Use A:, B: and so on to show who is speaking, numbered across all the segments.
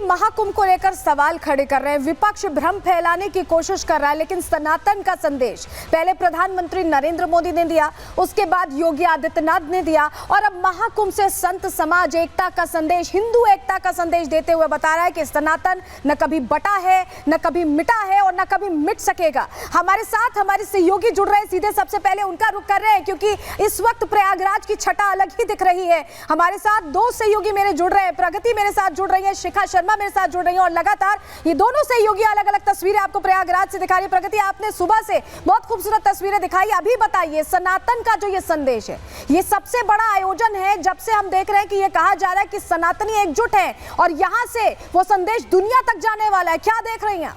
A: महाकुंभ को लेकर सवाल खड़े कर रहे हैं। विपक्ष भ्रम फैलाने की कोशिश कर रहा है, लेकिन सनातन का संदेश पहले प्रधानमंत्री नरेंद्र मोदी ने दिया, उसके बाद योगी आदित्यनाथ ने दिया, और अब महाकुंभ से संत समाज एकता का संदेश, हिंदू एकता का संदेश देते हुए बता रहा है कि सनातन न कभी बटा है, न कभी मिटा है और न कभी मिट सकेगा। हमारे साथ हमारे सहयोगी जुड़ रहे हैं, सीधे सबसे पहले उनका रुख कर रहे हैं क्योंकि इस वक्त प्रयागराज की छटा अलग ही दिख रही है। हमारे साथ दो सहयोगी मेरे जुड़ रहे हैं, प्रगति मेरे साथ जुड़ रही है, शिखा शर्मा मेरे साथ जुड़ रही है, और लगातार ये दोनों सहयोगी अलग अलग तस्वीरें आपको प्रयागराज से दिखा रही है। प्रगति, आपने सुबह से बहुत खूबसूरत तस्वीरें दिखाई, अभी बताइए सनातन का जो ये संदेश है, ये सबसे बड़ा आयोजन है जब से हम देख रहे हैं कि ये कहा जा रहा है कि सनातनी एकजुट है और यहां से वो संदेश दुनिया तक जाने वाला है। क्या देख रही हैं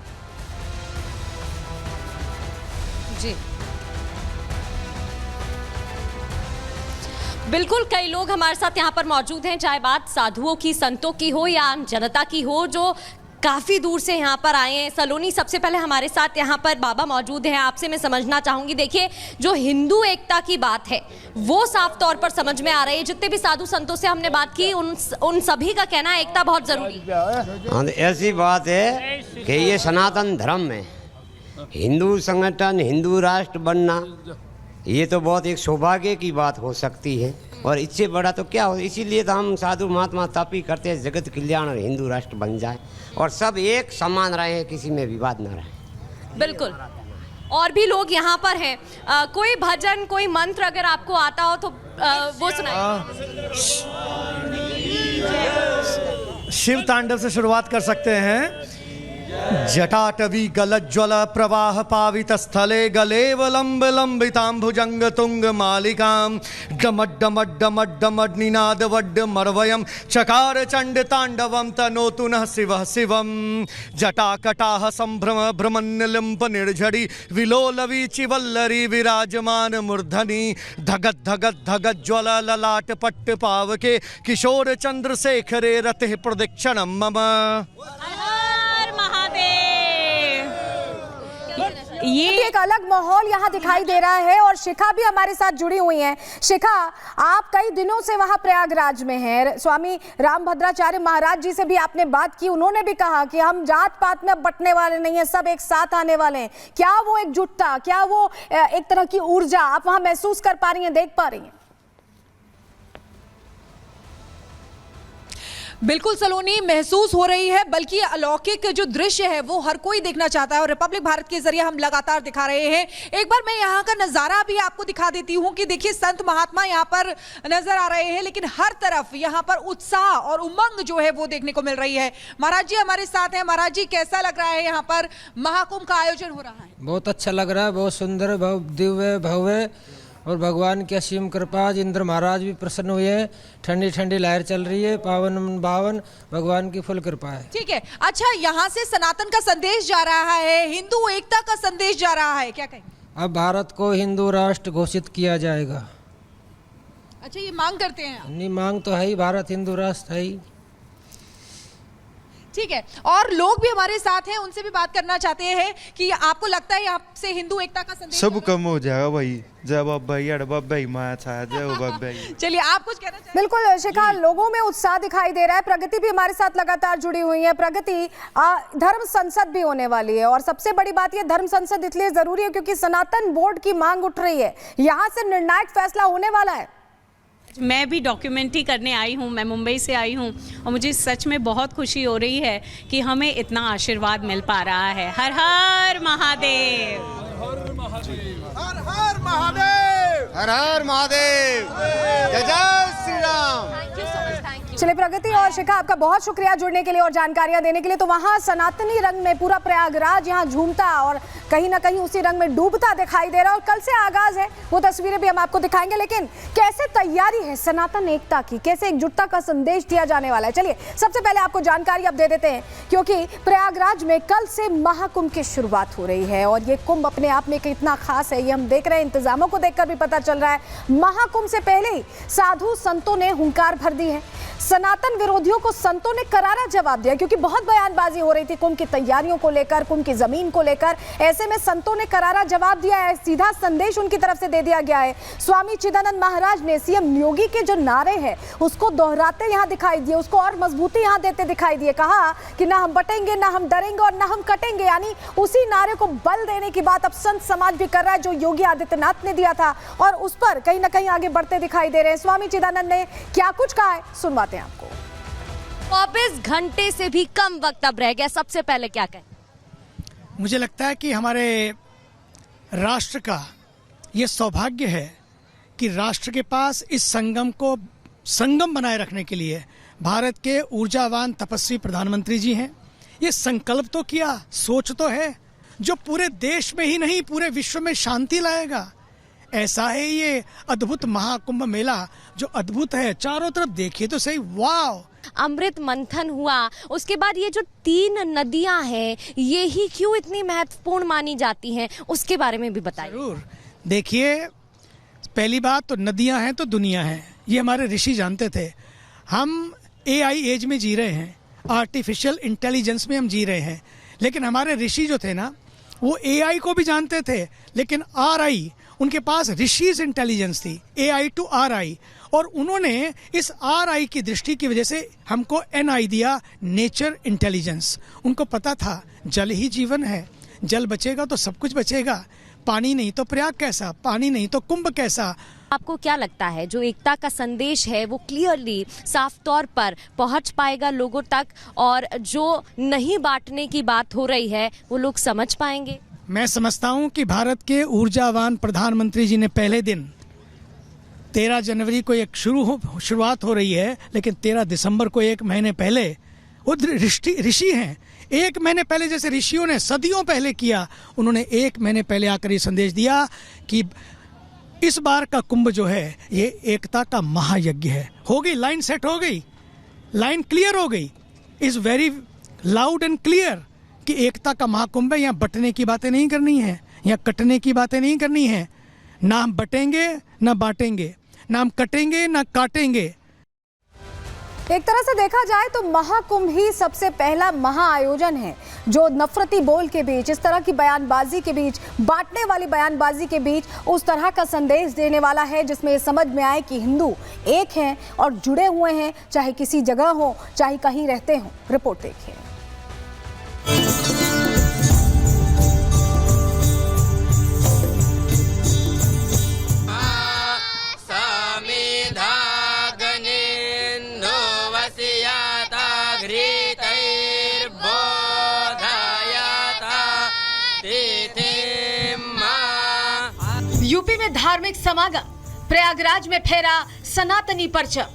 B: जी? बिल्कुल, कई लोग हमारे साथ यहाँ पर मौजूद हैं, चाहे बात साधुओं की, संतों की हो या आम जनता की हो, जो काफ़ी दूर से यहाँ पर आए हैं। सलोनी, सबसे पहले हमारे साथ यहाँ पर बाबा मौजूद हैं, आपसे मैं समझना चाहूँगी, देखिए जो हिंदू एकता की बात है वो साफ तौर पर समझ में आ रही है। जितने भी साधु संतों से हमने बात की उन सभी का कहना है एकता बहुत ज़रूरी है।
C: हाँ, ऐसी बात है कि ये सनातन धर्म में हिंदू संगठन, हिंदू राष्ट्र बनना, ये तो बहुत एक सौभाग्य की बात हो सकती है और इससे बड़ा तो क्या हो। इसीलिए तो हम साधु महात्मा तापी करते हैं, जगत कल्याण और हिंदू राष्ट्र बन जाए और सब एक समान रहे, किसी में विवाद न रहे।
B: बिल्कुल, और भी लोग यहाँ पर हैं। कोई भजन, कोई मंत्र अगर आपको आता हो तो वो सुनाइए।
D: शिव तांडव से शुरुआत कर सकते हैं। जटाटवी गलज्ज्वल प्रवाह पावित स्थले गलेवलंब लंबितां भुजंग तुंग मालिकां डमड डमड डमड डमड निनाद वड्ड मरवयं चकार चंड तांडवं तनोतु नः शिवः शिवं जटाकटाह संभ्रम भ्रमन्निलिम्प निर्झरी विलोलवी चिवल्लरी विराजमान मूर्धनि धगत धगत धगत ज्वल ललाट पट्ट पावके किशोर चंद्रशेखरे रतिः प्रदक्षिणं मम।
A: ये एक अलग माहौल यहाँ दिखाई दे रहा है और शिखा भी हमारे साथ जुड़ी हुई हैं। शिखा, आप कई दिनों से वहाँ प्रयागराज में हैं, स्वामी रामभद्राचार्य महाराज जी से भी आपने बात की, उन्होंने भी कहा कि हम जात पात में बंटने वाले नहीं हैं, सब एक साथ आने वाले हैं। क्या वो एकजुटता, क्या वो एक तरह की ऊर्जा आप वहाँ महसूस कर पा रही हैं, देख पा रही हैं?
E: बिल्कुल सलोनी, महसूस हो रही है, बल्कि अलौकिक जो दृश्य है वो हर कोई देखना चाहता है और रिपब्लिक भारत के जरिए हम लगातार दिखा रहे हैं। एक बार मैं यहाँ का नज़ारा भी आपको दिखा देती हूँ कि देखिए संत महात्मा यहाँ पर नजर आ रहे हैं, लेकिन हर तरफ यहाँ पर उत्साह और उमंग जो है वो देखने को मिल रही है। महाराज जी हमारे साथ हैं। महाराज जी, कैसा लग रहा है यहाँ पर महाकुंभ का आयोजन हो रहा है?
F: बहुत अच्छा लग रहा है, बहुत सुंदर, दिव्य भव्य और भगवान की असीम कृपा। इंद्र महाराज भी प्रसन्न हुए हैं, ठंडी ठंडी लहर चल रही है, पावन बावन, भगवान की फुल कृपा है।
E: ठीक है, अच्छा, यहाँ से सनातन का संदेश जा रहा है, हिंदू एकता का संदेश जा रहा है, क्या कहेंगे?
F: अब भारत को हिंदू राष्ट्र घोषित किया जाएगा।
E: अच्छा, ये मांग करते हैं आप?
F: नहीं, मांग तो है ही, भारत हिंदू राष्ट्र है ही।
E: ठीक है, और लोग भी हमारे साथ हैं, उनसे भी बात करना चाहते हैं कि आपको लगता है यहाँ से हिंदू एकता का संदेश
G: सब कम हो जाएगा भाई। जय बाबा यार बाबा ही माया छाया, जय हो बाबा।
E: चलिए, आप कुछ कहना चाहेंगे?
A: बिल्कुल शिखा, लोगों में उत्साह दिखाई दे रहा है। प्रगति भी हमारे साथ लगातार जुड़ी हुई है। प्रगति, धर्म संसद भी होने वाली है और सबसे बड़ी बात ये धर्म संसद इसलिए जरूरी है क्योंकि सनातन बोर्ड की मांग उठ रही है, यहाँ से निर्णायक फैसला होने वाला है।
H: मैं भी डॉक्यूमेंट्री करने आई हूँ, मैं मुंबई से आई हूँ और मुझे सच में बहुत खुशी हो रही है कि हमें इतना आशीर्वाद मिल पा रहा है। हर हर महादेव,
G: हर हर महादेव, हर हर महादेव, जय जय श्री राम।
A: चलिए प्रगति और शिखा, आपका बहुत शुक्रिया जुड़ने के लिए और जानकारियां देने के लिए। तो वहां सनातनी रंग में पूरा प्रयागराज यहाँ झूमता और कहीं ना कहीं उसी रंग में डूबता दिखाई दे रहा है और कल से आगाज है, वो तस्वीरें भी हम आपको दिखाएंगे। लेकिन कैसे तैयारी है सनातन एकता की, कैसे एकजुटता का संदेश दिया जाने वाला है, चलिए सबसे पहले आपको जानकारी अब दे देते हैं क्योंकि प्रयागराज में कल से महाकुंभ की शुरुआत हो रही है और ये कुंभ अपने आप में कितना खास है ये हम देख रहे हैं, इंतजामों को देखकर भी पता चल रहा है। महाकुंभ से पहले ही साधु संतों ने हुंकार भर दी है। सनातन विरोधियों को संतों ने करारा जवाब दिया, क्योंकि बहुत बयानबाजी हो रही थी कुंभ की तैयारियों को लेकर, कुंभ की जमीन को लेकर। ऐसे में संतों ने करारा जवाब दिया है, सीधा संदेश उनकी तरफ से दे दिया गया है। स्वामी चिदानंद महाराज ने सीएम योगी के जो नारे हैं उसको दोहराते यहां दिखाई दिए, उसको और मजबूती यहां देते दिखाई दिए। कहा कि ना हम बटेंगे, ना हम डरेंगे और ना हम कटेंगे, यानी उसी नारे को बल देने की बात अब संत समाज भी कर रहा है जो योगी आदित्यनाथ ने दिया था, और उस पर कहीं ना कहीं आगे बढ़ते दिखाई दे रहे हैं। स्वामी चिदानंद ने क्या कुछ कहा है, सुनवाते हैं आपको।
B: 24 घंटे से भी कम वक्त अब रह गया, सबसे पहले क्या कहें?
I: मुझे लगता है कि हमारे राष्ट्र का ये सौभाग्य है कि राष्ट्र के पास इस संगम को संगम बनाए रखने के लिए भारत के ऊर्जावान तपस्वी प्रधानमंत्री जी हैं। ये संकल्प तो किया, सोच तो है, जो पूरे देश में ही नहीं पूरे विश्व में शांति लाएगा। ऐसा है ये अद्भुत महाकुंभ मेला जो अद्भुत है, चारों तरफ देखिए तो सही, वाव।
B: अमृत मंथन हुआ, उसके बाद ये जो 3 नदियां हैं ये ही क्यों इतनी महत्वपूर्ण मानी जाती हैं, उसके बारे में भी बताइए।
I: जरूर, देखिए पहली बात तो नदियां हैं तो दुनिया है, ये हमारे ऋषि जानते थे। हम AI एज में जी रहे हैं, आर्टिफिशियल इंटेलिजेंस में हम जी रहे हैं, लेकिन हमारे ऋषि जो थे ना वो AI को भी जानते थे, लेकिन RI उनके पास ऋषिज इंटेलिजेंस थी, AI to RI, और उन्होंने इस RI की दृष्टि की वजह से हमको NI दिया, नेचर इंटेलिजेंस। उनको पता था जल ही जीवन है, जल बचेगा तो सब कुछ बचेगा, पानी नहीं तो प्रयाग कैसा, पानी नहीं तो कुंभ कैसा।
B: आपको क्या लगता है जो एकता का संदेश है वो क्लियरली साफ तौर पर पहुंच पाएगा लोगों तक, और जो नहीं बांटने की बात हो रही है वो लोग समझ पाएंगे?
I: मैं समझता हूं कि भारत के ऊर्जावान प्रधानमंत्री जी ने पहले दिन 13 जनवरी को एक शुरुआत हो रही है, लेकिन 13 दिसंबर को एक महीने पहले वो ऋषि हैं, एक महीने पहले जैसे ऋषियों ने सदियों पहले किया, उन्होंने एक महीने पहले आकर ये संदेश दिया कि इस बार का कुंभ जो है ये एकता का महायज्ञ है। हो गई, लाइन सेट हो गई, लाइन क्लियर हो गई, is very loud and clear कि एकता का महाकुंभ है। यहाँ बटने की बातें नहीं करनी है, यहाँ कटने की बातें नहीं करनी है, ना हम बटेंगे ना बांटेंगे, ना हम कटेंगे ना काटेंगे।
A: एक तरह से देखा जाए तो महाकुंभ ही सबसे पहला महाआयोजन है जो नफरती बोल के बीच, इस तरह की बयानबाजी के बीच, बांटने वाली बयानबाजी के बीच उस तरह का संदेश देने वाला है जिसमें ये समझ में आए कि हिंदू एक हैं और जुड़े हुए हैं, चाहे किसी जगह हो, चाहे कहीं रहते हो। रिपोर्ट देखिए। यूपी में धार्मिक समागम, प्रयागराज में फेरा सनातनी परचम।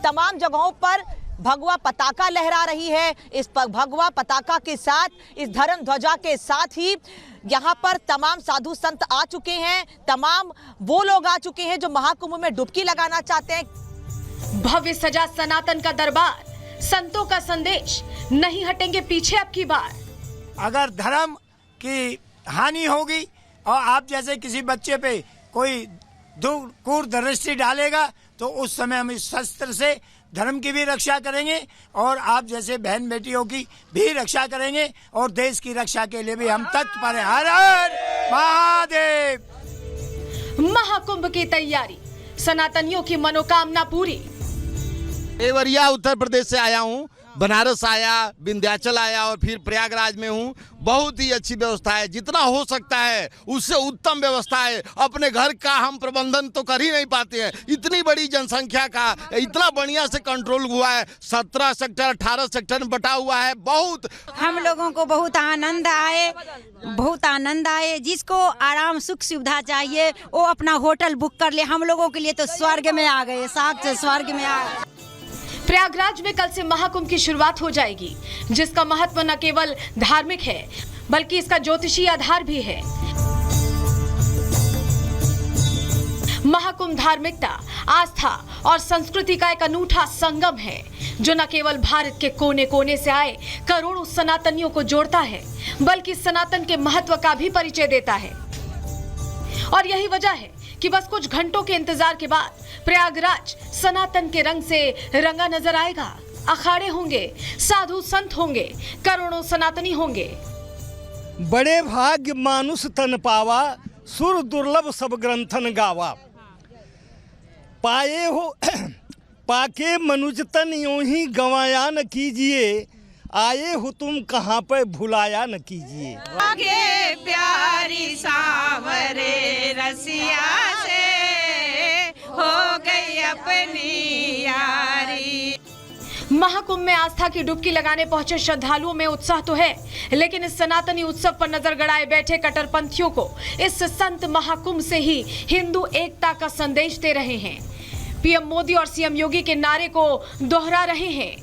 J: तमाम जगहों पर भगवा पताका लहरा रही है। इस भगवा पताका के साथ, इस धर्म ध्वजा के साथ ही यहाँ पर तमाम साधु संत आ चुके हैं, तमाम वो लोग आ चुके हैं जो महाकुंभ में डुबकी लगाना चाहते हैं।
A: भव्य सजा सनातन का दरबार, संतों का संदेश, नहीं हटेंगे पीछे अब की बार।
K: अगर धर्म की हानि होगी और आप जैसे किसी बच्चे पे कोई दूरदृष्टि डालेगा तो उस समय हम इस शस्त्र से धर्म की भी रक्षा करेंगे और आप जैसे बहन बेटियों की भी रक्षा करेंगे और देश की रक्षा के लिए भी हम तत्पर हैं। हर हर महादेव।
A: महाकुंभ की तैयारी, सनातनियों की मनोकामना पूरी।
L: देवरिया उत्तर प्रदेश से आया हूँ, बनारस आया, विंध्याचल आया और फिर प्रयागराज में हूँ। बहुत ही अच्छी व्यवस्था है, जितना हो सकता है उससे उत्तम व्यवस्था है। अपने घर का हम प्रबंधन तो कर ही नहीं पाते हैं, इतनी बड़ी जनसंख्या का इतना बढ़िया से कंट्रोल हुआ है। 17 सेक्टर 18 सेक्टर में बटा हुआ है। बहुत
M: हम लोगों को बहुत आनंद आए। जिसको आराम सुख सुविधा चाहिए वो अपना होटल बुक कर ले। हम लोगों के लिए तो स्वर्ग में आ गए, साक्षात स्वर्ग में आ गए।
A: प्रयागराज में कल से महाकुंभ की शुरुआत हो जाएगी, जिसका महत्व न केवल धार्मिक है बल्कि इसका ज्योतिषीय आधार भी है। महाकुंभ धार्मिकता, आस्था और संस्कृति का एक अनूठा संगम है जो न केवल भारत के कोने कोने से आए करोड़ों सनातनियों को जोड़ता है बल्कि सनातन के महत्व का भी परिचय देता है। और यही वजह है कि बस कुछ घंटों के इंतजार के बाद प्रयागराज सनातन के रंग से रंगा नजर आएगा। अखाड़े होंगे, साधु संत होंगे, करोड़ों सनातनी होंगे।
N: बड़े भाग्य मानुष तन पावा, सुर दुर्लभ सब ग्रंथन गावा। पाए हो पाके मनुज तन यूं ही गवाया न कीजिए, आए हो तुम कहाँ पे भुलाया न कीजिए।
O: आगे प्यारी सांवरे रसिया से हो गई अपनी यारी।
A: महाकुंभ में आस्था की डुबकी लगाने पहुंचे श्रद्धालुओं में उत्साह तो है, लेकिन इस सनातनी उत्सव पर नजर गड़ाए बैठे कट्टरपंथियों को इस संत महाकुंभ से ही हिंदू एकता का संदेश दे रहे हैं। पीएम मोदी और सीएम योगी के नारे को दोहरा रहे हैं।